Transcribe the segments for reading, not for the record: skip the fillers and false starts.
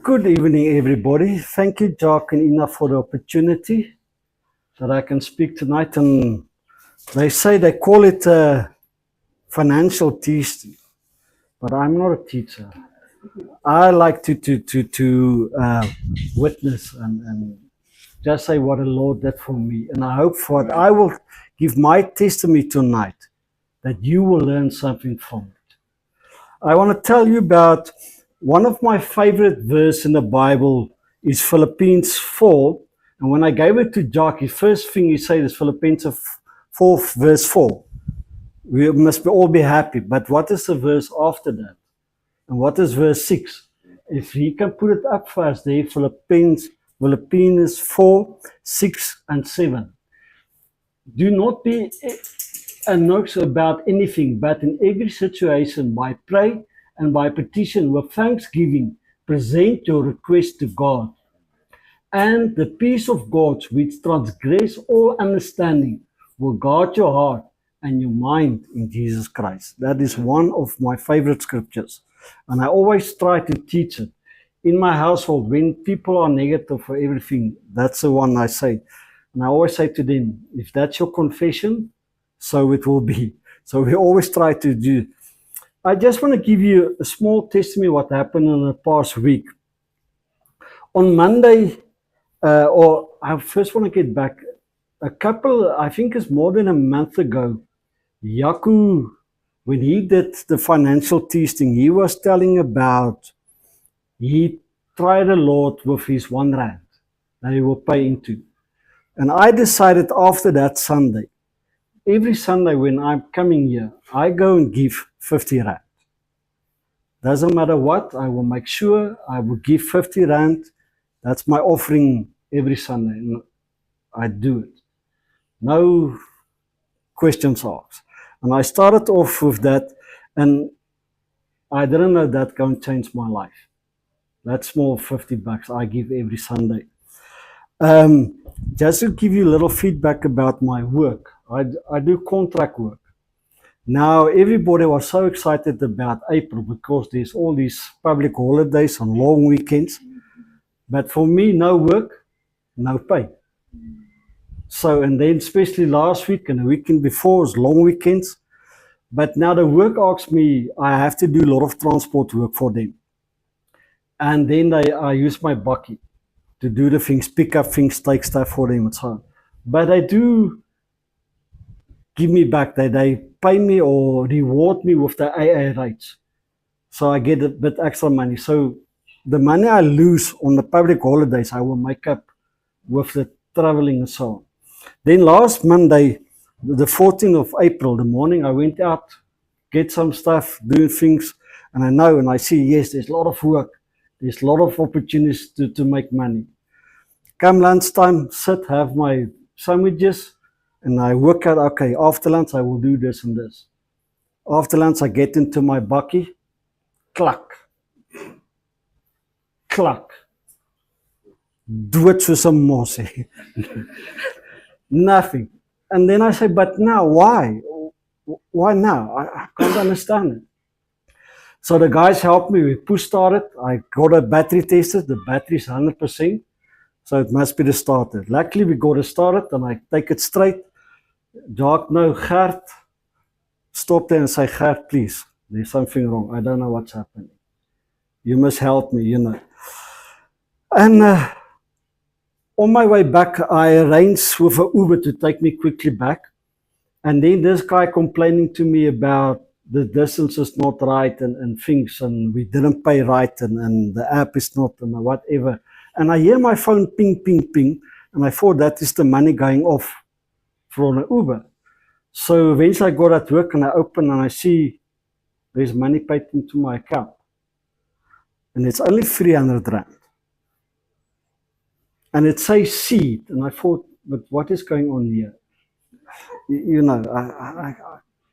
Good evening, everybody. Thank you, Jock and Ina, for the opportunity that I can speak tonight. And they call it a financial teaching, but I'm not a teacher. I like to witness and just say what the Lord did for me. And I hope for it. I will give my testimony tonight that you will learn something from it. I want to tell you about one of my favorite verses in the Bible is Philippians 4. And when I gave it to Jock, the first thing he said is Philippians 4, verse 4. We must all be happy. But what is the verse after that? And what is verse 6? If he can put it up for us there, Philippians 4, 6, and 7. Do not be anxious about anything, but in every situation, by prayer and by petition with thanksgiving, present your request to God. And the peace of God, which transgress all understanding, will guard your heart and your mind in Jesus Christ. That is one of my favorite scriptures. And I always try to teach it. In my household, when people are negative for everything, that's the one I say. And I always say to them, if that's your confession, so it will be. So we always try to do. I just want to give you a small testimony what happened in the past week. On Monday, or I first want to get back, a couple, I think it's more than a month ago, Yaku, when he did the financial testing, he was telling about he tried a lot with his R1 that he will pay into. And I decided after that Sunday, every Sunday when I'm coming here, I go and give 50 Rand. Doesn't matter what, I will make sure I will give 50 Rand. That's my offering every Sunday. And I do it. No questions asked. And I started off with that, and I didn't know that going to change my life. That small 50 bucks I give every Sunday. Just to give you a little feedback about my work, I do contract work. Now, everybody was so excited about April because there's all these public holidays and long weekends. But for me, no work, no pay. So, and then especially last week and the weekend before was long weekends. But now the work asks me, I have to do a lot of transport work for them. And then I use my bakkie to do the things, pick up things, take stuff for them and so on. But they do give me back, they pay me or reward me with the AA rates. So I get a bit extra money. So the money I lose on the public holidays, I will make up with the traveling and so on. Then last Monday, the 14th of April, the morning, I went out, get some stuff, doing things, and I know and I see, yes, there's a lot of work. There's a lot of opportunities to make money. Come lunchtime, sit, have my sandwiches, and I work out, okay, after lunch I will do this and this. After lunch I get into my bakkie, cluck, cluck. Dood soos 'n mos. Nothing. And then I say, but now, why? Why now? I can't understand it. So the guys helped me. We push started. I got a battery tested. The battery's 100%. So it must be the starter. Luckily, we got it started and I take it straight. Jock, no, Gert, stop there and say, Gert, please, there's something wrong. I don't know what's happening. You must help me, you know. And on my way back, I arranged with an Uber to take me quickly back. And then this guy complaining to me about the distance is not right and things, and we didn't pay right, and the app is not, and whatever. And I hear my phone ping, ping, ping, and I thought that is the money going off from an Uber. So eventually I got at work and I open and I see there's money paid into my account. And it's only 300 Rand. And it says seed. And I thought, but what is going on here? You know, I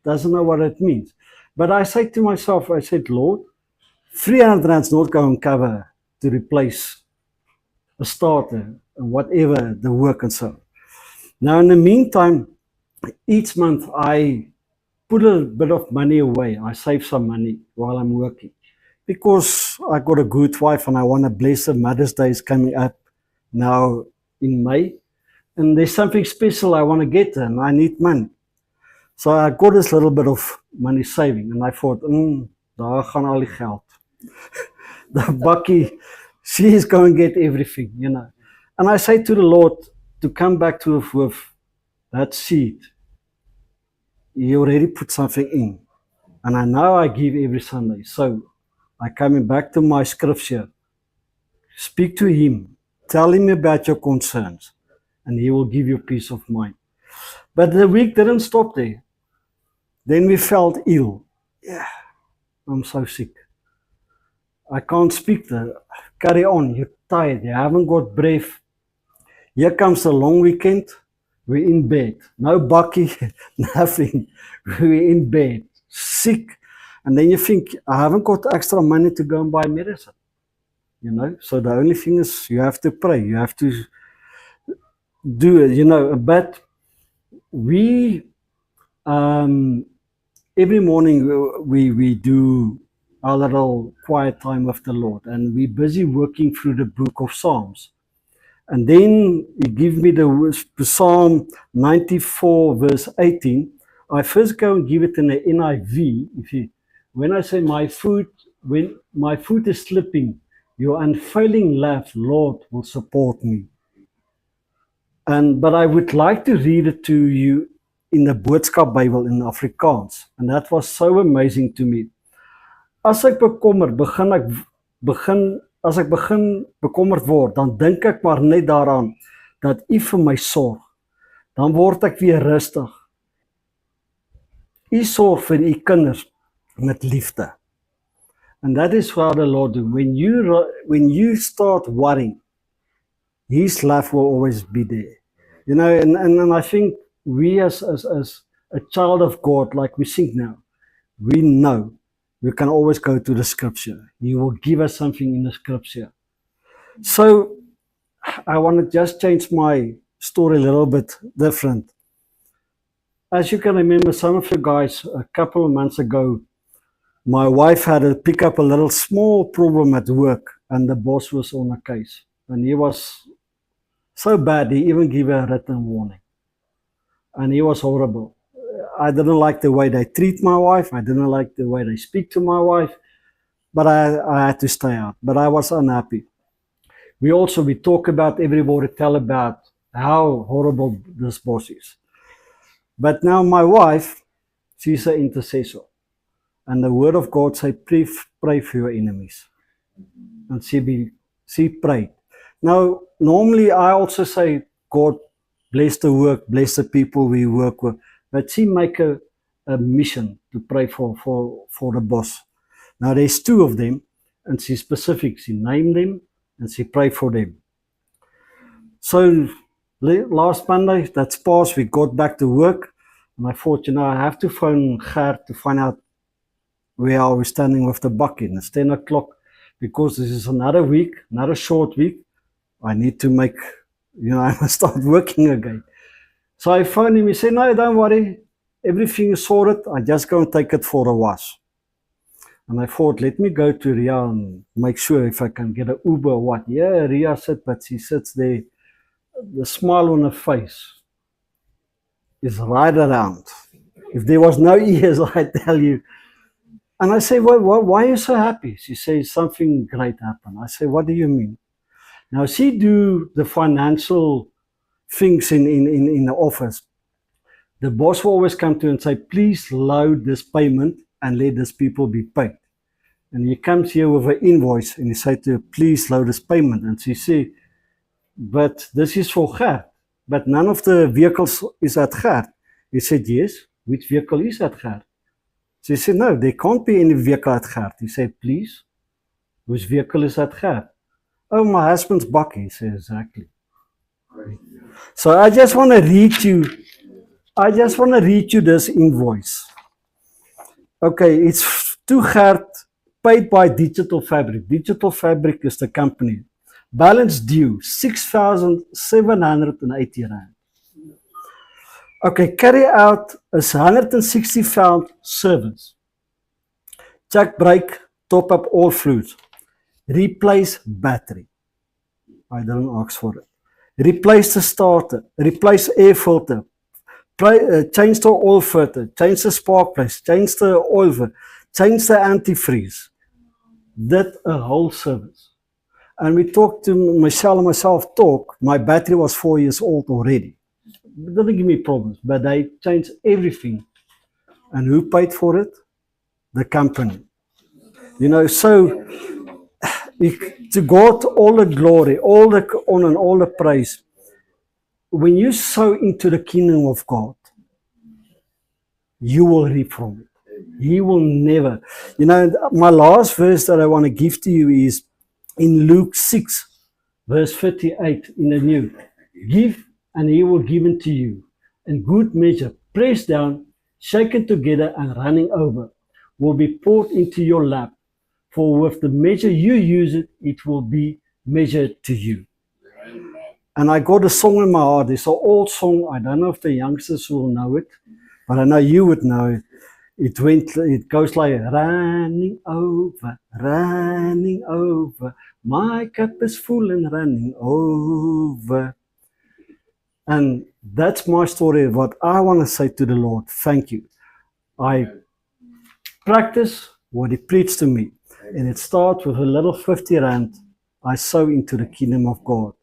doesn't know what it means. But I say to myself, I said, Lord, 300 Rand's not going to cover to replace a starter and whatever the work and so on. Now, in the meantime, each month I put a bit of money away. I save some money while I'm working. because I got a good wife and I want to bless her. Mother's Day is coming up now in May. And there's something special I want to get her and I need money. So I got this little bit of money saving and I thought, daar gaan al die geld. The Bakkie, she is going to get everything, you know. And I say to the Lord to come back to with that seed. He already put something in. And I know I give every Sunday. So I coming back to my scripture. Speak to him. Tell him about your concerns. And he will give you peace of mind. But the week didn't stop there. Then we felt ill. Yeah, I'm so sick. I can't speak. Carry on. You're tired. You haven't got breath. Here comes the long weekend. We're in bed. No Bakkie, nothing. We're in bed. Sick. And then you think, I haven't got extra money to go and buy medicine. You know, so the only thing is you have to pray. You have to do it, you know. But we, every morning we do our little quiet time with the Lord. And we're busy working through the book of Psalms. And then he gave me the Psalm 94 verse 18. I first go and give it in the NIV. When I say when my foot is slipping, your unfailing love, Lord, will support me. But I would like to read it to you in the Boodskap Bible in Afrikaans. And that was so amazing to me. As ek bekommerd word, dan dink ek maar net daaraan dat U vir my sorg. Dan word ek weer rustig. U sorg vir U kinders met liefde. And that is what the Lord do. When you start worrying, His love will always be there. You know, and I think we as a child of God, like we sing now, we know we can always go to the scripture. He will give us something in the scripture. So I want to just change my story a little bit different. As you can remember, some of you guys, a couple of months ago, my wife had to pick up a little small problem at work and the boss was on a case. And he was so bad, he even gave her a written warning. And he was horrible. I didn't like the way they treat my wife. I didn't like the way they speak to my wife. But I had to stay out. But I was unhappy. We talk about, everybody tell about how horrible this boss is. But now my wife, she's an intercessor. And the word of God say, pray for your enemies. And she prayed. Now, normally I also say, God, bless the work, bless the people we work with. But she make a mission to pray for the boss. Now there's two of them, and she specific. She named them, and she prayed for them. So last Monday, that's passed, we got back to work, and I thought, I have to phone Gert to find out where are we standing with the Bakkie. It's 10 o'clock, because this is another week, another short week. I need to make, I must start working again. So I phoned him, he said, no, don't worry, everything is sorted, I just go and take it for a wash. And I thought, let me go to Ria and make sure if I can get an Uber or what. Yeah, Ria said, but she sits there, the smile on her face is right around. If there was no ears, I tell you. And I say, why are you so happy? She says, something great happened. I say, what do you mean? Now, she do the financial things in the office. The boss will always come to her and say, please load this payment and let these people be paid. And he comes here with an invoice and he say to her, please load this payment. And she say, but this is for Gert. But none of the vehicles is at Gert. He said, yes, which vehicle is at Gert? She said, no, there can't be any vehicle at Gert. He said, please, which vehicle is at Gert? Oh, my husband's Bakkie. He said, exactly. So I just want to read you this invoice. Okay, it's to Gert, paid by Digital Fabric. Digital Fabric is the company. Balance due, 6,780 rand. Okay, carry out is 160 pound service. Check break, top up all fluids, replace battery. I didn't ask for it. Replace the starter, replace air filter, change the oil filter, change the spark plugs, change the oil filter, change the antifreeze. Did a whole service. And we talked to Michelle and myself talk. My battery was 4 years old already. It didn't give me problems, but they changed everything. And who paid for it? The company. You know, so to God all the glory, all the honor, and all the praise. When you sow into the kingdom of God, you will reap from it. He will never. You know, my last verse that I want to give to you is in Luke 6, verse 38 in the New. Give, and he will give it to you. And good measure, pressed down, shaken together, and running over, will be poured into your lap. For with the measure you use it, it will be measured to you. Amen. And I got a song in my heart. It's an old song. I don't know if the youngsters will know it, but I know you would know it. It goes like, running over, my cup is full and running over. And that's my story. What I want to say to the Lord, thank you. I practice what he preached to me. And it starts with a little 50 rand I sow into the kingdom of God.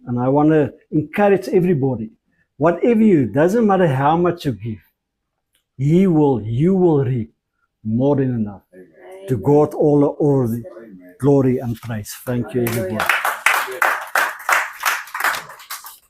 And I want to encourage everybody, whatever you, doesn't matter how much you give, you will reap more than enough. Amen. To God all the glory and praise. Thank you, everybody.